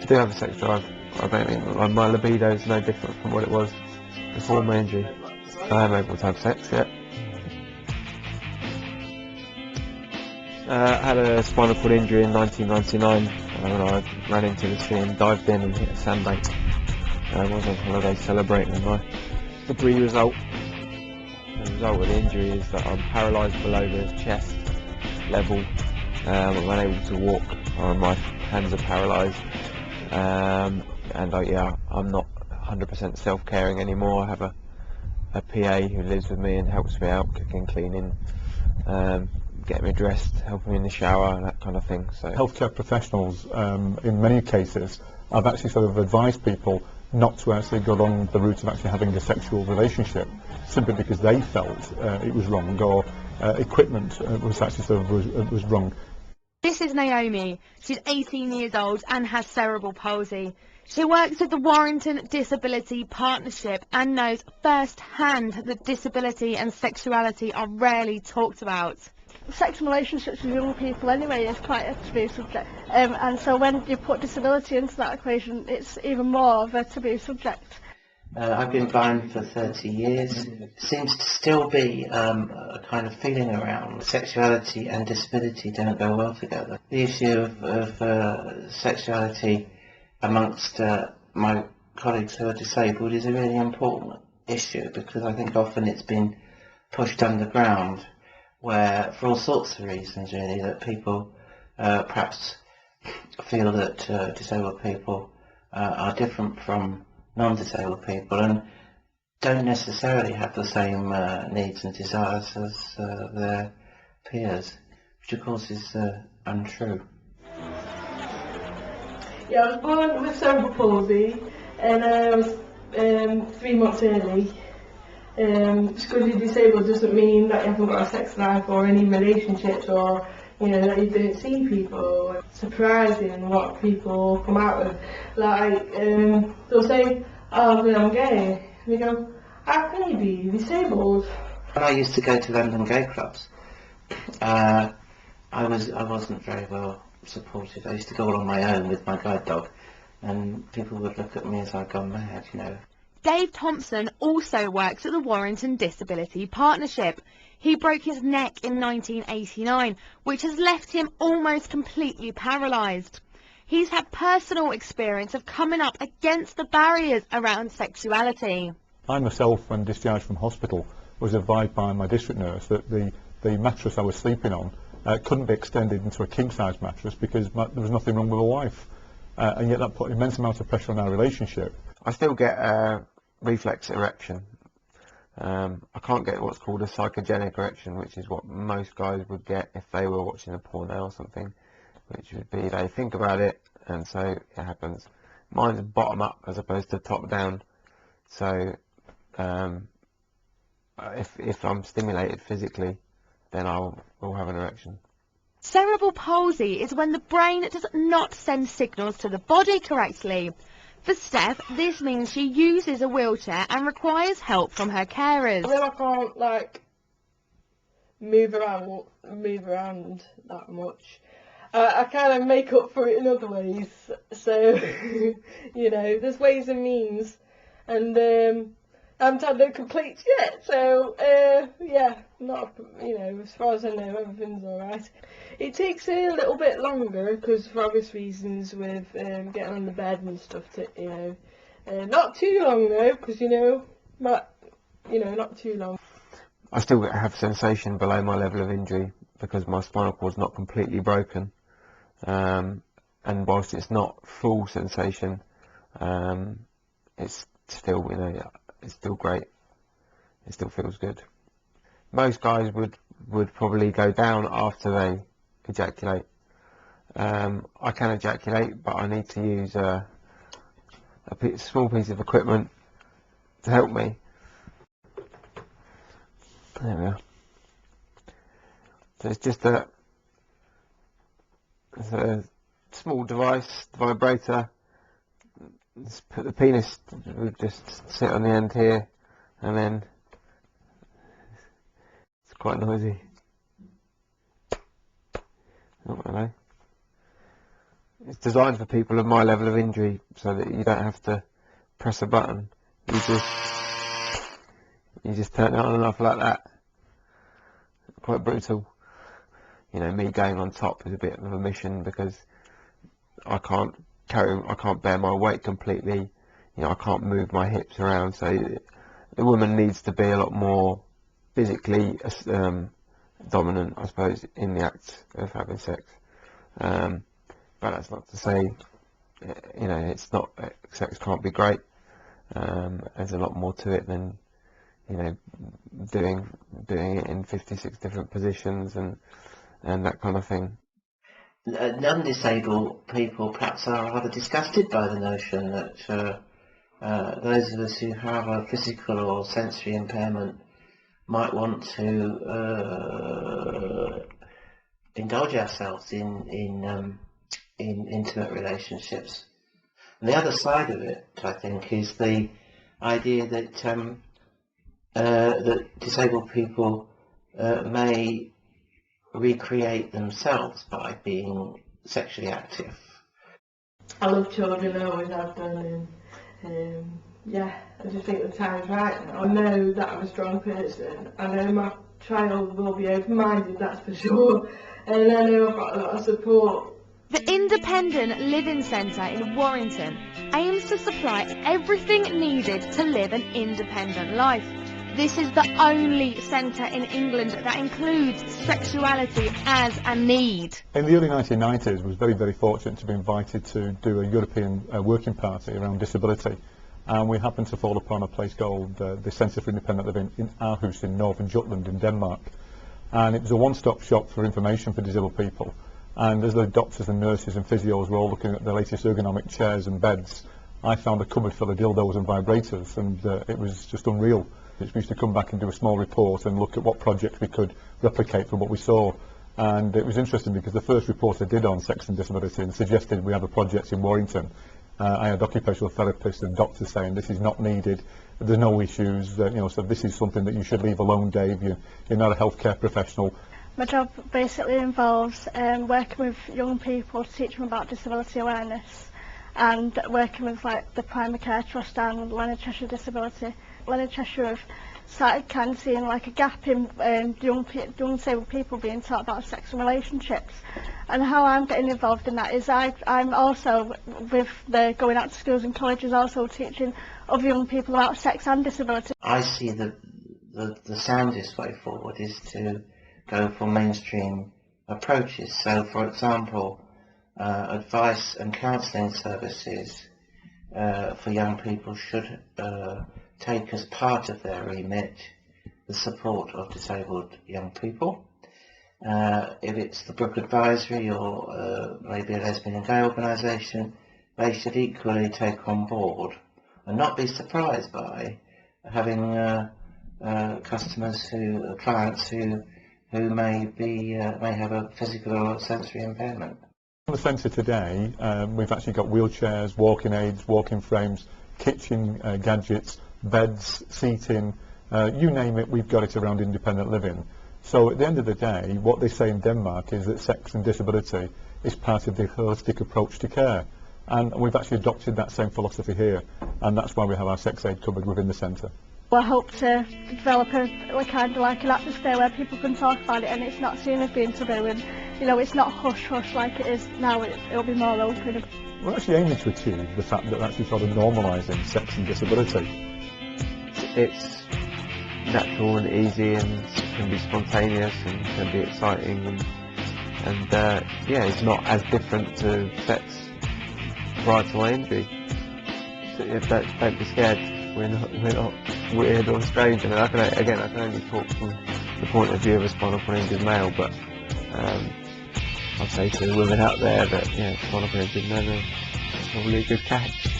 I do have a sex drive. I don't think my libido is no different from what it was before my injury. I am able to have sex, yeah. I had a spinal cord injury in 1999 when I ran into the sea and dived in and hit a sandbank. I was on holiday celebrating my debris result. The result of the injury is that I'm paralysed below the chest level. I'm unable to walk, my hands are paralysed, and I'm not 100% self-caring anymore. I have a PA who lives with me and helps me out, cooking, cleaning, getting me dressed, helping me in the shower, that kind of thing. So healthcare professionals, in many cases, have actually sort of advised people not to actually go along the route of actually having a sexual relationship, simply because they felt it was wrong, or equipment was actually sort of was wrong. This is Naomi. She's 18 years old and has cerebral palsy. She works at the Warrington Disability Partnership and knows firsthand that disability and sexuality are rarely talked about. Sexual relationships with young people anyway is quite a taboo subject, and so when you put disability into that equation, it's even more of a taboo subject. I've been blind for 30 years. Seems to still be a kind of feeling around sexuality and disability don't go well together. The issue of sexuality amongst my colleagues who are disabled is a really important issue, because I think often it's been pushed underground, where for all sorts of reasons really, that people perhaps feel that disabled people are different from non-disabled people and don't necessarily have the same needs and desires as their peers, which of course is untrue. Yeah, I was born with cerebral palsy and I was 3 months early. Just because you're disabled doesn't mean that you haven't got a sex life or any relationships, or that you don't see people. It's surprising what people come out with. Like, they'll say, oh, well, I'm gay. And they go, how can you be disabled? When I used to go to London gay clubs, I wasn't very well supported. I used to go all on my own with my guide dog, and people would look at me as I'd gone mad, Dave Thompson also works at the Warrington Disability Partnership. He broke his neck in 1989, which has left him almost completely paralysed. He's had personal experience of coming up against the barriers around sexuality. I myself, when discharged from hospital, was advised by my district nurse that the mattress I was sleeping on couldn't be extended into a king-size mattress because there was nothing wrong with my wife. And yet that put an immense amount of pressure on our relationship. I still get reflex erection. I can't get what's called a psychogenic erection, which is what most guys would get if they were watching a porno or something, which would be they think about it and so it happens. Mine's bottom up as opposed to top down, so if I'm stimulated physically, then I'll have an erection. Cerebral palsy is when the brain does not send signals to the body correctly. For Steph, this means she uses a wheelchair and requires help from her carers. Then I can't, like, move around that much. I kind of make up for it in other ways. So, there's ways and means. And I haven't had no complaints yet. So, yeah, as far as I know, everything's alright. It takes a little bit longer because for obvious reasons with getting on the bed and stuff. Not too long though, because not too long. I still have sensation below my level of injury because my spinal cord's not completely broken, and whilst it's not full sensation, it's still it's still great. It still feels good. Most guys would probably go down after they ejaculate. I can ejaculate, but I need to use a small piece of equipment to help me. There we are. So it's just a small device, vibrator. Just put the penis, would just sit on the end here, and then it's quite noisy. Oh, hello. It's designed for people of my level of injury, so that you don't have to press a button. You just turn it on and off like that. Quite brutal. You know, me going on top is a bit of a mission because I can't bear my weight completely. You know, I can't move my hips around. So the woman needs to be a lot more physically dominant, I suppose, in the act of having sex. But that's not to say, you know, it's not, sex can't be great. There's a lot more to it than, you know, doing it in 56 different positions and that kind of thing. Non-disabled people perhaps are rather disgusted by the notion that those of us who have a physical or sensory impairment might want to indulge ourselves in intimate relationships. And the other side of it, I think, is the idea that that disabled people may recreate themselves by being sexually active. I love children, I always have done, and yeah, I just think the time's right now. I know that I'm a strong person. I know my child will be open-minded, that's for sure, and I know I've got a lot of support. The Independent Living Centre in Warrington aims to supply everything needed to live an independent life. This is the only centre in England that includes sexuality as a need. In the early 1990s, I was very, very fortunate to be invited to do a European working party around disability. And we happened to fall upon a place called the Centre for Independent Living in Aarhus in Northern Jutland in Denmark. And it was a one-stop shop for information for disabled people. And as the doctors and nurses and physios were all looking at the latest ergonomic chairs and beds, I found a cupboard full of dildos and vibrators, and it was just unreal. We used to come back and do a small report and look at what projects we could replicate from what we saw. And it was interesting because the first report I did on sex and disability and suggested we have a project in Warrington. I had occupational therapists and doctors saying this is not needed, there's no issues, you know, so this is something that you should leave alone, Dave, you're not a healthcare professional. My job basically involves working with young people to teach them about disability awareness, and working with like the Primary Care Trust and Leonard Cheshire Disability. Leonard Cheshire have started kind of seeing like a gap in young disabled people being taught about sex and relationships. And how I'm getting involved in that is I'm also, with the going out to schools and colleges, also teaching other young people about sex and disability. I see the soundest way forward is to go for mainstream approaches. So, for example, advice and counselling services for young people should take as part of their remit the support of disabled young people. If it's the Brook Advisory or maybe a lesbian and gay organisation, they should equally take on board and not be surprised by having clients who may have a physical or sensory impairment. In the centre today, we've actually got wheelchairs, walking aids, walking frames, kitchen gadgets, beds, seating, you name it, we've got it around independent living. So at the end of the day, what they say in Denmark is that sex and disability is part of the holistic approach to care. And we've actually adopted that same philosophy here, and that's why we have our sex aid cupboard within the centre. I hope to develop a kind of like an atmosphere where people can talk about it and it's not seen as being taboo, and you know, it's not hush-hush like it is now, it'll be more open. We're actually aiming to achieve the fact that we're actually sort of normalising sex and disability. It's natural and easy and can be spontaneous and can be exciting and yeah, it's not as different to sex prior to my injury. So don't be scared. We're not weird or strange. I mean, I can only talk from the point of view of a spinal cord injured male, but I'll say to the women out there that spinal cord injured men are probably a good catch.